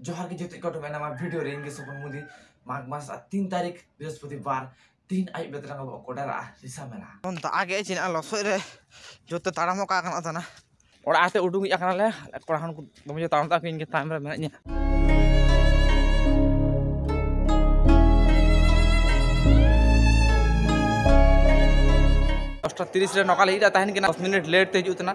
जोहार के जोते कटो मैंने हमारा वीडियो रेंगे सपन मुदी माघ मास 3 तारीख बृहस्पतिवार 3 आई बेतरंग कोडरा रिसा मेला तो आगे चिना लसोय रे जोते ताड़ामो का कना तना ओड़ा आते उडुंग या कना ले कोड़ाहन को दमे ताड़म ता किन के टाइम रे मेना एक्स्ट्रा 30 रे नकाल हिरा ताहन के 10 मिनट लेट ते जुतना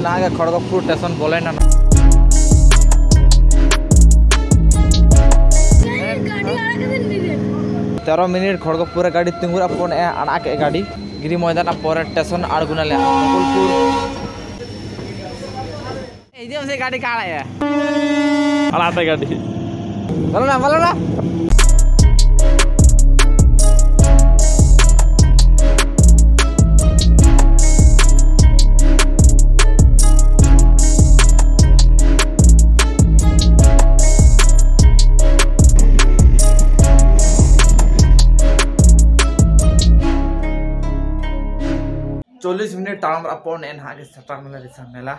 नागे खड़गपुर स्टेशन बोले ना 13 मिनट खड़गपुर गाड़ी तिंगुरा फोन आड़ा के गाड़ी गिरी मैदान पर स्टेशन आड़गुना ले गोकुलपुर एकदम से गाड़ी काड़ा है अड़ाते गाड़ी बोलो ना 40 मिनट टाइम अपन एन हागे सटा मेला रिसा मेला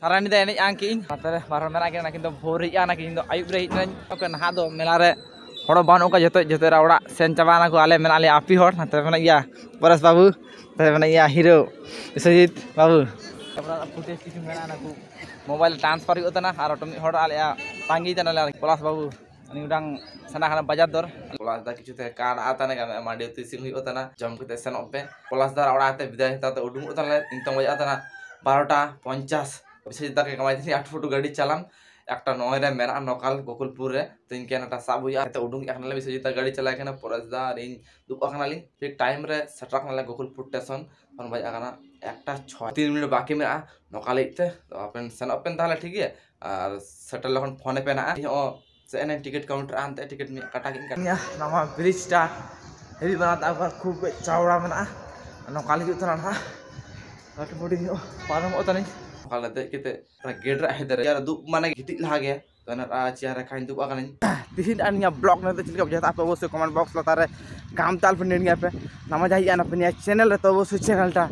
रानी दा एने आंकिन मातरे बारो मेना के नाकिन दो भोरी या नाकिन दो आयुब रे हिटन ओके नहा दो मेला रे हड़ो बानु का जते रावड़ा सेन चाबाना को आले मेना ले आपी हड़ मातरे मेना या परस बाबू मातरे मेना या हीरो विश्वजीत बाबू हमरा फुटेज किछु मेना ना को मोबाइल ट्रांसफर होतना आर टमी हड़ आले पांगी तना ले पलास बाबू अनि उडांग सना खाना बाजार दर पलास दा किछु ते कार्ड आता ने का माडी तिसिंग होतना जम के सेन ओपे पलास दा रावड़ा आते विदाय ता उडुंग होतना ले इंतम बजा तना 12:50 विशेषता के कमाई थी 8 फुट गाड़ी चलाम एक नय रे मेना नकाल गोकुलपुर रे तो इनके ना साब हुआ तो उडुंग एकना विशेषता गाड़ी चलाए के परसदा इन दुप अकना लिंग ठीक टाइम रे सटक ना गोकुलपुर स्टेशन फन बजा कना 1:06 मिनट बाकी में नकाल इते तो अपन सन ओपन ताले ठीक है और सेटल लखन फोन पे ना ओ से एन टिकट काउंटर आनते टिकट में काटा किन करनिया नामा ब्रिज टा हेवी बनाता खूब चौड़ा में नकाल ही उतना ना लट body पारम ओतनी kalau kita gear header ya du mana gitik lah ya karena acara kain tu akan dihin ania blog nanti cerita berjata apa bos comment box lo tare काम ताल pendirinya apa nama jahi anak punya channel atau bos channel ta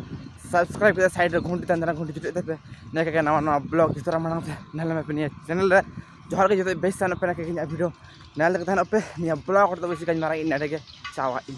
subscribe kita side घंटी तंदरा घंटी cerita apa nak kayak nama blog इस तरह mana nala punya channel रे johar ke jete best sana pena kayak video nala ke tan apa nia blog atau bos kan marah ini ada ke cawain